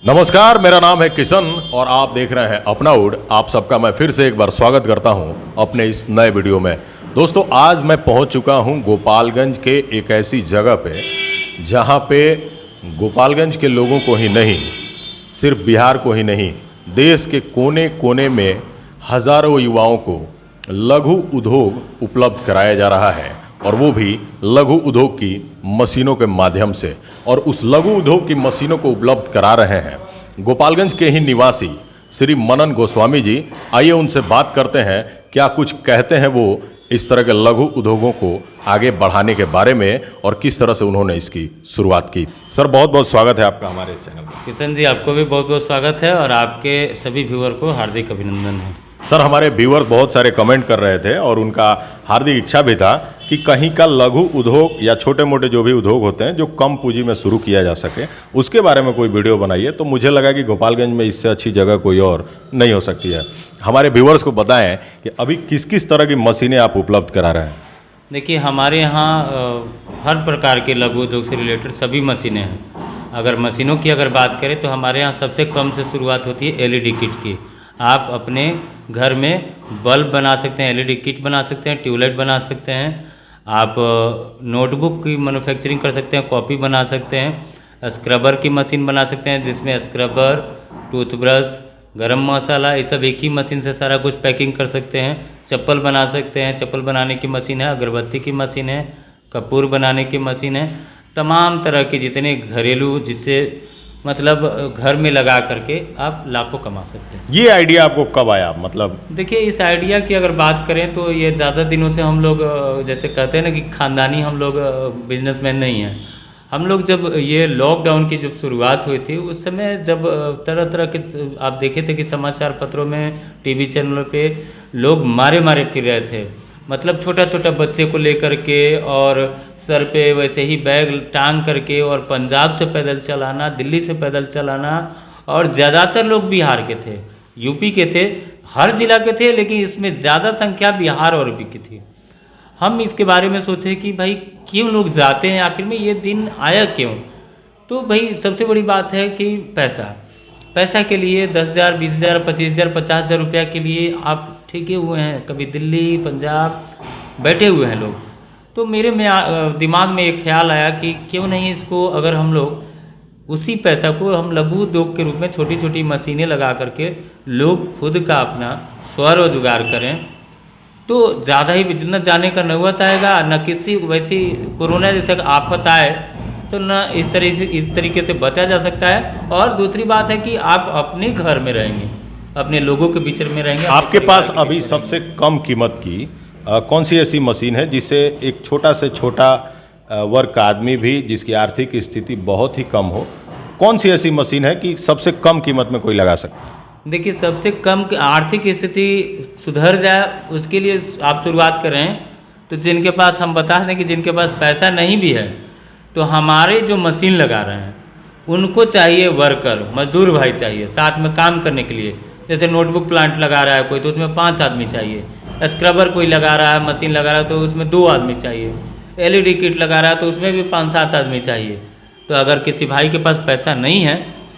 नमस्कार, मेरा नाम है किशन और आप देख रहे हैं अपना वुड। आप सबका मैं फिर से एक बार स्वागत करता हूं अपने इस नए वीडियो में। दोस्तों, आज मैं पहुंच चुका हूं गोपालगंज के एक ऐसी जगह पे जहां पे गोपालगंज के लोगों को ही नहीं, सिर्फ बिहार को ही नहीं, देश के कोने कोने में हज़ारों युवाओं को लघु उद्योग उपलब्ध कराया जा रहा है, और वो भी लघु उद्योग की मशीनों के माध्यम से। और उस लघु उद्योग की मशीनों को उपलब्ध करा रहे हैं गोपालगंज के ही निवासी श्री मनन गोस्वामी जी। आइए उनसे बात करते हैं, क्या कुछ कहते हैं वो इस तरह के लघु उद्योगों को आगे बढ़ाने के बारे में और किस तरह से उन्होंने इसकी शुरुआत की। सर, बहुत बहुत स्वागत है आपका हमारे चैनल पर। किशन जी, आपको भी बहुत बहुत स्वागत है और आपके सभी व्यूअर को हार्दिक अभिनंदन है। सर, हमारे व्यूअर्स बहुत सारे कमेंट कर रहे थे और उनका हार्दिक इच्छा भी था कि कहीं का लघु उद्योग या छोटे मोटे जो भी उद्योग होते हैं जो कम पूंजी में शुरू किया जा सके, उसके बारे में कोई वीडियो बनाइए। तो मुझे लगा कि गोपालगंज में इससे अच्छी जगह कोई और नहीं हो सकती है। हमारे व्यूअर्स को बताएं कि अभी किस किस तरह की मशीनें आप उपलब्ध करा रहे हैं। देखिए, हमारे यहाँ हर प्रकार के लघु उद्योग से रिलेटेड सभी मशीनें हैं। अगर मशीनों की अगर बात करें तो हमारे यहाँ सबसे कम से शुरुआत होती है एलईडी किट की। आप अपने घर में बल्ब बना सकते हैं, एलईडी किट बना सकते हैं, ट्यूबलाइट बना सकते हैं, आप नोटबुक की मैन्युफैक्चरिंग कर सकते हैं, कॉपी बना सकते हैं, स्क्रबर की मशीन बना सकते हैं जिसमें स्क्रबर, टूथब्रश, गरम मसाला, ये सब एक ही मशीन से सारा कुछ पैकिंग कर सकते हैं। चप्पल बना सकते हैं, चप्पल बनाने की मशीन है, अगरबत्ती की मशीन है, कपूर बनाने की मशीन है। तमाम तरह के जितने घरेलू, जिससे मतलब घर में लगा करके आप लाखों कमा सकते हैं। ये आइडिया आपको कब आया? मतलब देखिए, इस आइडिया की अगर बात करें तो ये ज़्यादा दिनों से हम लोग, जैसे कहते हैं ना कि ख़ानदानी हम लोग बिजनेसमैन नहीं हैं। हम लोग जब ये लॉकडाउन की जब शुरुआत हुई थी, उस समय जब तरह तरह के आप देखे थे कि समाचार पत्रों में, टीवी चैनलों पे लोग मारे मारे फिर रहे थे। मतलब छोटा छोटा बच्चे को लेकर के और सर पे वैसे ही बैग टांग करके, और पंजाब से पैदल चलाना, दिल्ली से पैदल चलाना, और ज़्यादातर लोग बिहार के थे, यूपी के थे, हर जिला के थे, लेकिन इसमें ज़्यादा संख्या बिहार और यूपी की थी। हम इसके बारे में सोचे कि भाई क्यों लोग जाते हैं, आखिर में ये दिन आया क्यों? तो भाई सबसे बड़ी बात है कि पैसा के लिए 10,000, 20,000, 25,000, 50,000 रुपया के लिए आप ठेके हुए हैं, कभी दिल्ली, पंजाब बैठे हुए हैं लोग। तो मेरे में दिमाग में एक ख्याल आया कि क्यों नहीं इसको, अगर हम लोग उसी पैसा को हम लघु उद्योग के रूप में छोटी छोटी मशीनें लगा करके लोग खुद का अपना स्वरोजगार करें, तो ज़्यादा ही न जाने का नौबत आएगा, न किसी वैसी कोरोना जैसे आफत आए तो न इस तरीके से बचा जा सकता है। और दूसरी बात है कि आप अपने घर में रहेंगे, अपने लोगों के बीच में रहेंगे। आपके पास अभी सबसे कम कीमत की कौन सी ऐसी मशीन है जिससे एक छोटा से छोटा वर्ग का आदमी भी, जिसकी आर्थिक स्थिति बहुत ही कम हो, कौन सी ऐसी मशीन है कि सबसे कम कीमत में कोई लगा सकता है? देखिए, सबसे कम आर्थिक स्थिति सुधर जाए उसके लिए आप शुरुआत करें तो जिनके पास, हम बता दें कि जिनके पास पैसा नहीं भी है, तो हमारे जो मशीन लगा रहे हैं उनको चाहिए वर्कर, मजदूर भाई चाहिए साथ में काम करने के लिए। जैसे नोटबुक प्लांट लगा रहा है कोई, तो उसमें 5 आदमी चाहिए। स्क्रबर कोई लगा रहा है, मशीन लगा रहा है, तो उसमें 2 आदमी चाहिए। एलईडी किट लगा रहा है तो उसमें भी 5-7 आदमी चाहिए। तो अगर किसी भाई के पास पैसा नहीं है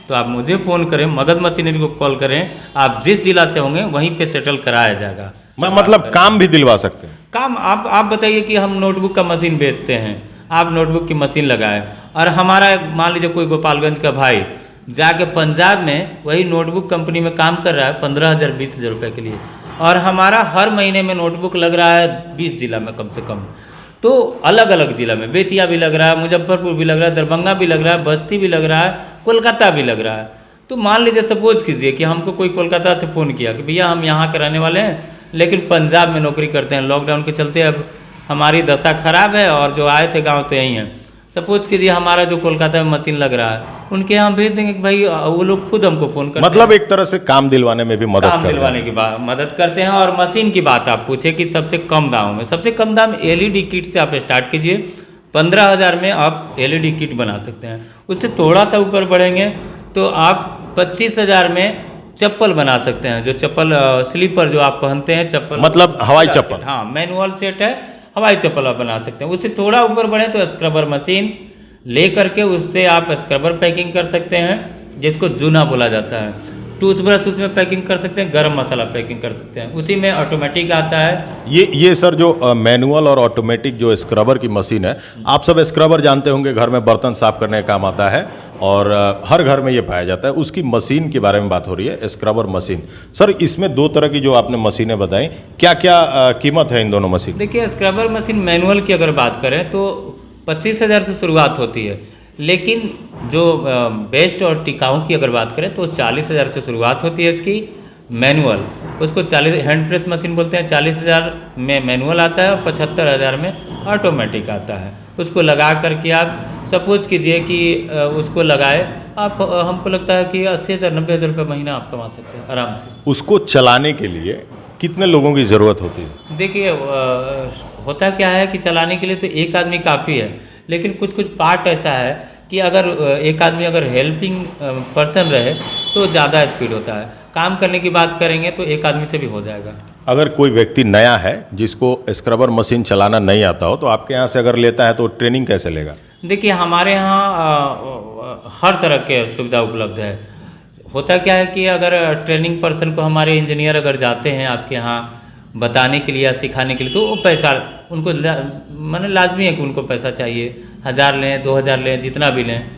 तो आप मुझे फ़ोन करें, मगध मशीनरी को कॉल करें, आप जिस जिला से होंगे वहीं पे सेटल कराया जाएगा। मतलब काम भी दिलवा सकते हैं? काम आप बताइए कि हम नोटबुक का मशीन बेचते हैं, आप नोटबुक की मशीन लगाए, और हमारा मान लीजिए कोई गोपालगंज का भाई जाके पंजाब में वही नोटबुक कंपनी में काम कर रहा है 15,000, 20,000 रुपये के लिए, और हमारा हर महीने में नोटबुक लग रहा है 20 जिला में कम से कम। तो अलग अलग जिला में, बेतिया भी लग रहा है, मुजफ्फरपुर भी लग रहा है, दरभंगा भी लग रहा है, बस्ती भी लग रहा है, कोलकाता भी लग रहा है। तो मान लीजिए, सपोज कीजिए कि हमको कोई कोलकाता से फ़ोन किया कि भैया हम यहाँ के रहने वाले हैं लेकिन पंजाब में नौकरी करते हैं, लॉकडाउन के चलते अब हमारी दशा खराब है, और जो आए थे गाँव तो यहीं हैं। सपोज कीजिए हमारा जो कोलकाता में मशीन लग रहा है, उनके यहाँ भेज देंगे कि भाई वो लोग खुद हमको फ़ोन करते हैं। मतलब एक तरह से काम दिलवाने में भी मदद करते हैं। और मशीन की बात आप पूछे कि सबसे कम दाम में, सबसे कम दाम एलईडी किट से आप स्टार्ट कीजिए। 15,000 में आप एलईडी किट बना सकते हैं। उससे थोड़ा सा ऊपर बढ़ेंगे तो आप 25,000 में चप्पल बना सकते हैं। जो चप्पल स्लीपर जो आप पहनते हैं, चप्पल मतलब हवाई चप्पल, हाँ मैनुअल सेट है, हवाई चप्पल आप बना सकते हैं। उससे थोड़ा ऊपर बढ़े तो स्क्रबर मशीन ले करके उससे आप स्क्रबर पैकिंग कर सकते हैं। जिसको जूना बोला जाता है। टूथब्रश उसमें पैकिंग कर सकते हैं, गरम मसाला पैकिंग कर सकते हैं, उसी में ऑटोमेटिक आता है। ये सर जो मैनुअल और ऑटोमेटिक जो स्क्रबर की मशीन है, आप सब स्क्रबर जानते होंगे, घर में बर्तन साफ करने का काम आता है और हर घर में ये पाया जाता है। उसकी मशीन के बारे में बात हो रही है, स्क्रबर मशीन। सर इसमें दो तरह की जो आपने मशीनें बताई, क्या क्या कीमत है इन दोनों मशीन? देखिए, स्क्रबर मशीन मैनुअल की अगर बात करें तो 25,000 से शुरुआत होती है, लेकिन जो बेस्ट और टिकाऊ की अगर बात करें तो 40,000 से शुरुआत होती है इसकी मैनुअल। उसको 40 हैंड प्रेस मशीन बोलते हैं। 40,000 में मैनुअल आता है और 75,000 में ऑटोमेटिक आता है। उसको लगा करके आप सपोज कीजिए कि उसको लगाए आप, हमको लगता है कि 80,000 90,000 रुपये महीना आप कमा सकते हैं आराम से। उसको चलाने के लिए कितने लोगों की ज़रूरत होती है? देखिए, होता क्या है कि चलाने के लिए तो एक आदमी काफ़ी है, लेकिन कुछ कुछ पार्ट ऐसा है कि अगर एक आदमी अगर हेल्पिंग पर्सन रहे तो ज़्यादा स्पीड होता है। काम करने की बात करेंगे तो एक आदमी से भी हो जाएगा। अगर कोई व्यक्ति नया है जिसको स्क्रबर मशीन चलाना नहीं आता हो, तो आपके यहाँ से अगर लेता है तो ट्रेनिंग कैसे लेगा? देखिए, हमारे यहाँ हर तरह के सुविधा उपलब्ध है। होता क्या है कि अगर ट्रेनिंग पर्सन को हमारे इंजीनियर अगर जाते हैं आपके यहाँ बताने के लिए या सिखाने के लिए, तो वो पैसा उनको माने लाजमी है कि उनको पैसा चाहिए, 1,000 लें 2,000 लें जितना भी लें।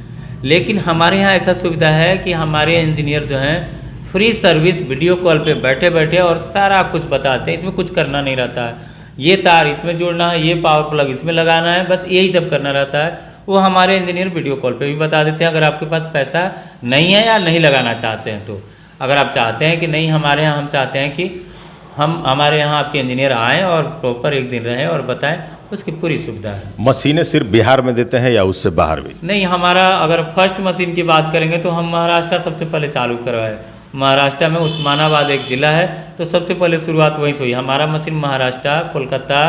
लेकिन हमारे यहाँ ऐसा सुविधा है कि हमारे इंजीनियर जो हैं फ्री सर्विस वीडियो कॉल पे बैठे बैठे और सारा कुछ बताते हैं। इसमें कुछ करना नहीं रहता है, ये तार इसमें जोड़ना है, ये पावर प्लग इसमें लगाना है, बस यही सब करना रहता है। वो हमारे इंजीनियर वीडियो कॉल पे भी बता देते हैं। अगर आपके पास पैसा नहीं है या नहीं लगाना चाहते हैं तो, अगर आप चाहते हैं कि नहीं हमारे यहाँ, हम चाहते हैं कि हमारे यहाँ आपके इंजीनियर आएँ और प्रॉपर एक दिन रहें और बताएं, उसकी पूरी सुविधा है। मशीनें सिर्फ बिहार में देते हैं या उससे बाहर भी? नहीं, हमारा अगर फर्स्ट मशीन की बात करेंगे तो हम महाराष्ट्र सबसे पहले चालू करवाए। महाराष्ट्र में उस्मानाबाद एक ज़िला है, तो सबसे पहले शुरुआत वहीं से हुई। हमारा मशीन महाराष्ट्र, कोलकाता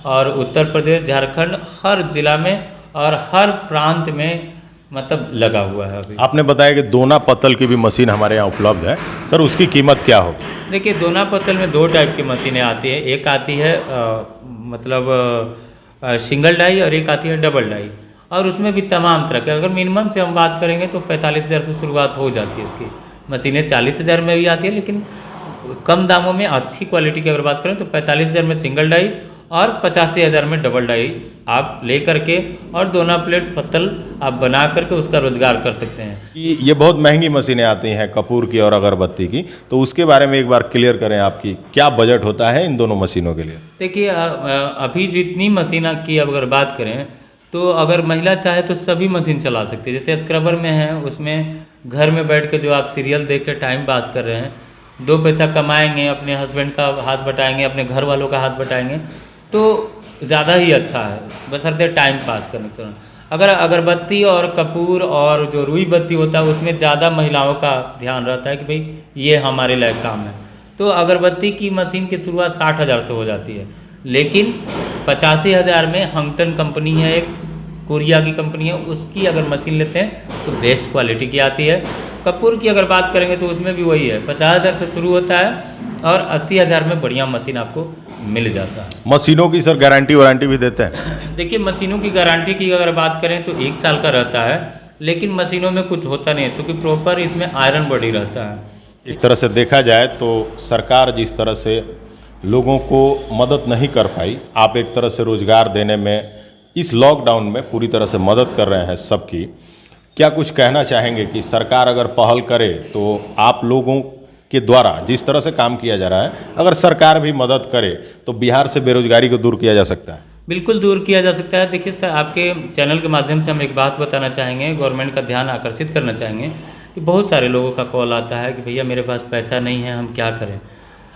और उत्तर प्रदेश, झारखंड, हर जिला में और हर प्रांत में मतलब लगा हुआ है अभी। आपने बताया कि दोना पत्तल की भी मशीन हमारे यहाँ उपलब्ध है। सर उसकी कीमत क्या होगी? देखिए, दोना पत्तल में 2 टाइप की मशीनें आती है। एक आती है सिंगल डाई और एक आती है डबल डाई, और उसमें भी तमाम तरह के, अगर मिनिमम से हम बात करेंगे तो 45,000 से शुरुआत हो जाती है इसकी। मशीनें 40,000 में भी आती है, लेकिन कम दामों में अच्छी क्वालिटी की अगर बात करें तो 45,000 में सिंगल डाई और 85,000 में डबल डाई आप ले करके और दोना प्लेट पत्तल आप बना करके उसका रोजगार कर सकते हैं। ये बहुत महंगी मशीनें आती हैं कपूर की और अगरबत्ती की, तो उसके बारे में एक बार क्लियर करें, आपकी क्या बजट होता है इन दोनों मशीनों के लिए? देखिए, अभी जितनी मशीन की अगर बात करें तो अगर महिला चाहे तो सभी मशीन चला सकती है। जैसे स्क्रबर में है, उसमें घर में बैठ के जो आप सीरियल देख के टाइम पास कर रहे हैं, 2 पैसा कमाएंगे, अपने हस्बैंड का हाथ बटाएंगे, अपने घर वालों का हाथ बटाएंगे, तो ज़्यादा ही अच्छा है, बशर्ते टाइम पास करने के दौरान। अगर अगरबत्ती और कपूर और जो रुई बत्ती होता है उसमें ज़्यादा महिलाओं का ध्यान रहता है कि भाई ये हमारे लायक काम है, तो अगरबत्ती की मशीन की शुरुआत 60,000 से हो जाती है। लेकिन 85,000 में हंगटन कंपनी है, एक कोरिया की कंपनी है, उसकी अगर मशीन लेते हैं तो बेस्ट क्वालिटी की आती है। कपूर की अगर बात करेंगे तो उसमें भी वही है, 50,000 से शुरू होता है और 80,000 में बढ़िया मशीन आपको मिल जाता है। मशीनों की सर गारंटी वारंटी भी देते हैं? देखिए, मशीनों की गारंटी की अगर बात करें तो 1 साल का रहता है, लेकिन मशीनों में कुछ होता नहीं है क्योंकि प्रॉपर इसमें आयरन बॉडी रहता है। एक तरह से देखा जाए तो सरकार जिस तरह से लोगों को मदद नहीं कर पाई, आप एक तरह से रोजगार देने में इस लॉकडाउन में पूरी तरह से मदद कर रहे हैं सबकी। क्या कुछ कहना चाहेंगे कि सरकार अगर पहल करे तो आप लोगों के द्वारा जिस तरह से काम किया जा रहा है, अगर सरकार भी मदद करे तो बिहार से बेरोजगारी को दूर किया जा सकता है? बिल्कुल दूर किया जा सकता है। देखिए सर, आपके चैनल के माध्यम से हम एक बात बताना चाहेंगे, गवर्नमेंट का ध्यान आकर्षित करना चाहेंगे कि बहुत सारे लोगों का कॉल आता है कि भैया मेरे पास पैसा नहीं है, हम क्या करें।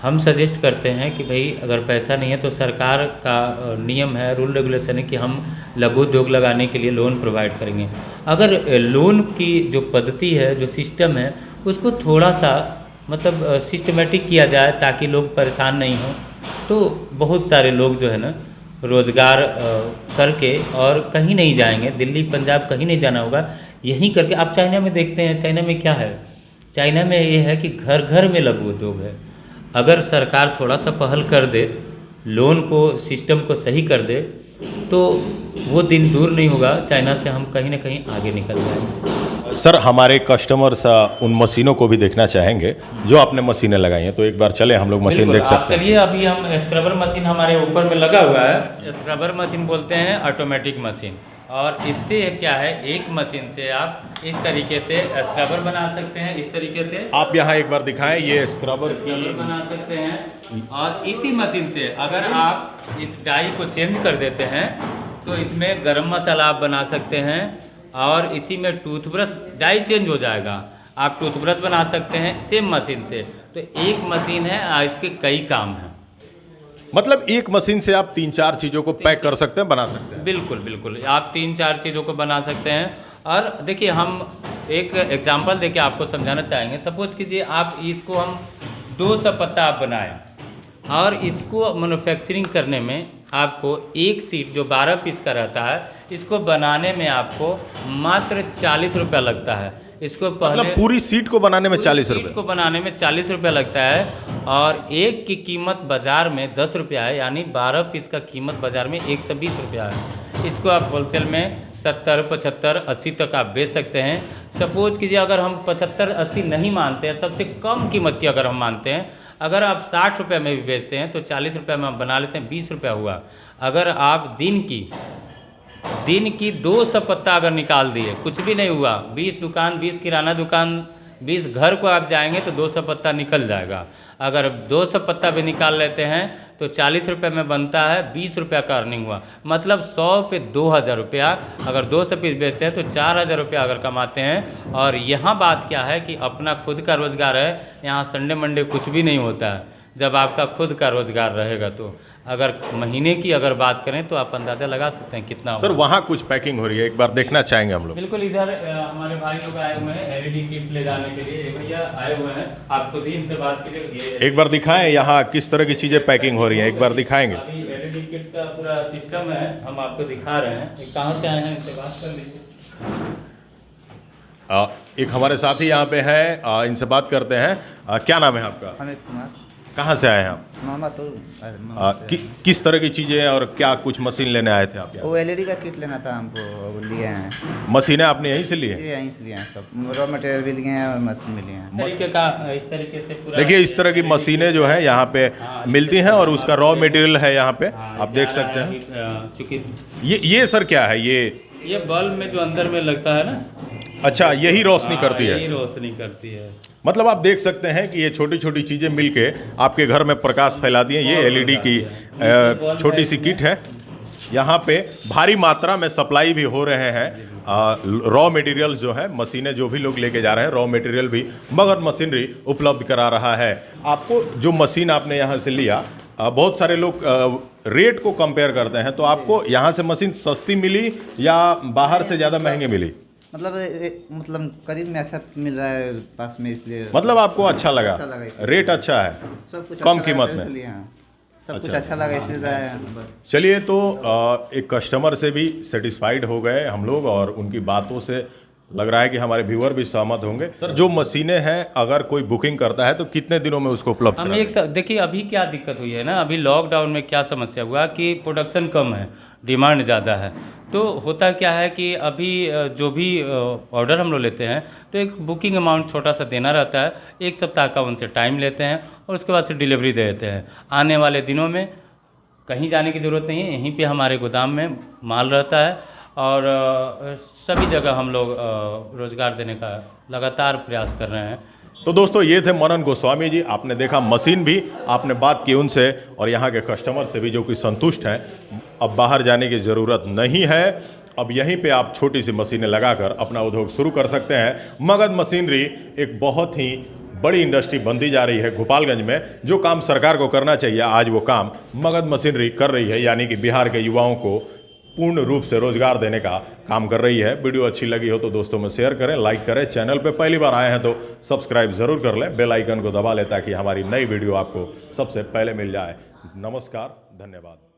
हम सजेस्ट करते हैं कि भाई अगर पैसा नहीं है तो सरकार का नियम है, रूल रेगुलेशन है कि हम लघु उद्योग लगाने के लिए लोन प्रोवाइड करेंगे। अगर लोन की जो पद्धति है, जो सिस्टम है, उसको थोड़ा सा मतलब सिस्टमेटिक किया जाए ताकि लोग परेशान नहीं हों, तो बहुत सारे लोग जो है ना रोज़गार करके और कहीं नहीं जाएंगे, दिल्ली पंजाब कहीं नहीं जाना होगा, यहीं करके। आप चाइना में देखते हैं, चाइना में क्या है, चाइना में ये है कि घर घर में लघु उद्योग है। अगर सरकार थोड़ा सा पहल कर दे, लोन को सिस्टम को सही कर दे, तो वो दिन दूर नहीं होगा चाइना से हम कहीं ना कहीं आगे निकल जाएंगे। सर हमारे कस्टमर्स उन मशीनों को भी देखना चाहेंगे जो आपने मशीनें लगाई हैं, तो एक बार चले हम लोग मशीन बिल्कुल, देख आप सकते हैं। चलिए, अभी हम स्क्रबर मशीन हमारे ऊपर में लगा हुआ है। स्क्रबर मशीन बोलते हैं ऑटोमेटिक मशीन, और इससे क्या है, एक मशीन से आप इस तरीके से स्क्रबर बना सकते हैं। इस तरीके से आप यहाँ एक बार दिखाएं, ये स्क्रबर बना सकते हैं। और इसी मशीन से अगर आप इस डाई को चेंज कर देते हैं तो इसमें गरम मसाला आप बना सकते हैं, और इसी में टूथब्रश डाई चेंज हो जाएगा। आप टूथब्रश बना सकते हैं सेम मशीन से। तो एक मशीन है, इसके कई काम हैं। मतलब एक मशीन से आप 3-4 चीज़ों को पैक कर सकते हैं, बना सकते हैं। बिल्कुल बिल्कुल, आप 3-4 चीज़ों को बना सकते हैं। और देखिए, हम एक एग्जांपल देके आपको समझाना चाहेंगे। सपोज कीजिए आप इसको हम 200 पत्ता आप बनाएं, और इसको मैन्युफैक्चरिंग करने में आपको एक सीट जो 12 पीस का रहता है, इसको बनाने में आपको मात्र 40 रुपया लगता है। इसको पहले मतलब पूरी सीट को बनाने में 40 सीट रुपये को बनाने में 40 रुपया लगता है, और एक की कीमत बाज़ार में 10 रुपया है, यानी 12 पीस का कीमत बाज़ार में 120 रुपया है। इसको आप होलसेल में 70, 75, 80 तक आप बेच सकते हैं। सपोज कीजिए अगर हम 75, 80 नहीं मानते हैं, सबसे कम कीमत की अगर हम मानते हैं, अगर आप 60 रुपये में भी बेचते हैं तो 40 रुपये में हम बना लेते हैं, 20 रुपया हुआ। अगर आप दिन की 200 पत्ता अगर निकाल दिए, कुछ भी नहीं हुआ, 20 दुकान, 20 किराना दुकान, 20 घर को आप जाएंगे तो 200 पत्ता निकल जाएगा। अगर 200 पत्ता भी निकाल लेते हैं तो 40 रुपये में बनता है, 20 रुपया का अर्निंग हुआ। मतलब 100 पे 2000 रुपया। अगर 200 पीस बेचते हैं तो 4000 रुपया अगर कमाते हैं। और यहाँ बात क्या है कि अपना खुद का रोज़गार है, यहाँ संडे मंडे कुछ भी नहीं होता है। जब आपका खुद का रोज़गार रहेगा तो अगर महीने की अगर बात करें तो आप अंदाज़ा लगा सकते हैं कितना सर वहाँ कुछ पैकिंग हो रही है, एक बार देखना चाहेंगे हम लोग। बिल्कुल, इधर हमारे भाई लोग आए हुए हैं एलईडी किट ले जाने के लिए। भैया आए हुए हैं, आपको दी इनसे बात कीजिए। एक बार दिखाएं यहाँ किस तरह की चीज़ें पैकिंग हो रही हैं, एक बार दिखाएंगे। अभी एलईडी किट का पूरा सिस्टम है, हम आपको दिखा रहे हैं। ये कहाँ से आए हैं, इनसे बात कर लीजिए। एक हमारे साथी यहाँ पे हैं, इनसे बात करते हैं। क्या नाम है आपका? अमित कुमार। कहाँ से आए हैं आप? किस तरह की चीज़ें और क्या कुछ मशीन लेने आए थे आप यहाँ? वो एलईडी का किट लेना था हमको, वो लिए हैं। मशीनें आपने यहीं से ली हैं? यहीं से लिए हैं, सब रॉ मटेरियल भी लिए हैं और मशीन भी लिए हैं। तरीके का इस तरीके से पूरा देखिए इस तरह की मशीनें जो है यहाँ पे मिलती हैं, और उसका रॉ मटेरियल है यहाँ पे, आप देख सकते हैं। चूँकि ये सर क्या है ये बल्ब में जो अंदर में लगता है ना, अच्छा यही रोशनी करती है? यही रोशनी करती है। मतलब आप देख सकते हैं कि ये छोटी छोटी चीज़ें मिलके आपके घर में प्रकाश फैलाती हैं। ये एलईडी की छोटी सी किट है। यहाँ पे भारी मात्रा में सप्लाई भी हो रहे हैं। रॉ मटेरियल जो है, मशीनें जो भी लोग लेके जा रहे हैं, रॉ मटेरियल भी मगध मशीनरी उपलब्ध करा रहा है आपको। जो मशीन आपने यहाँ से लिया, बहुत सारे लोग रेट को कंपेयर करते हैं, तो आपको यहाँ से मशीन सस्ती मिली या बाहर से ज़्यादा महंगी मिली? मतलब करीब में अच्छा मिल रहा है पास में, इसलिए मतलब आपको अच्छा लगा, इसलिए। रेट अच्छा है, सब कुछ कम अच्छा कीमत लगा, में। इसलिए हाँ, सब कुछ अच्छा लगा इसलिए। चलिए, तो एक कस्टमर से भी सेटिस्फाइड हो गए हम लोग, और उनकी बातों से लग रहा है कि हमारे व्यूअर भी सहमत होंगे। सर जो मशीनें हैं, अगर कोई बुकिंग करता है तो कितने दिनों में उसको उपलब्ध हम कराएं? एक देखिए अभी क्या दिक्कत हुई है ना, अभी लॉकडाउन में क्या समस्या हुआ कि प्रोडक्शन कम है, डिमांड ज़्यादा है। तो होता क्या है कि अभी जो भी ऑर्डर हम लोग लेते हैं तो एक बुकिंग अमाउंट छोटा सा देना रहता है, 1 सप्ताह का उनसे टाइम लेते हैं, और उसके बाद से डिलीवरी दे देते हैं। आने वाले दिनों में कहीं जाने की ज़रूरत नहीं है, यहीं पे हमारे गोदाम में माल रहता है, और सभी जगह हम लोग रोज़गार देने का लगातार प्रयास कर रहे हैं। तो दोस्तों ये थे मनन गोस्वामी जी। आपने देखा मशीन भी, आपने बात की उनसे, और यहाँ के कस्टमर से भी जो कि संतुष्ट हैं। अब बाहर जाने की ज़रूरत नहीं है, अब यहीं पे आप छोटी सी मशीनें लगाकर अपना उद्योग शुरू कर सकते हैं। मगध मशीनरी एक बहुत ही बड़ी इंडस्ट्री बनती जा रही है गोपालगंज में। जो काम सरकार को करना चाहिए, आज वो काम मगध मशीनरी कर रही है, यानी कि बिहार के युवाओं को पूर्ण रूप से रोजगार देने का काम कर रही है। वीडियो अच्छी लगी हो तो दोस्तों में शेयर करें, लाइक करें। चैनल पे पहली बार आए हैं तो सब्सक्राइब जरूर कर लें, बेल आइकन को दबा लें ताकि हमारी नई वीडियो आपको सबसे पहले मिल जाए। नमस्कार, धन्यवाद।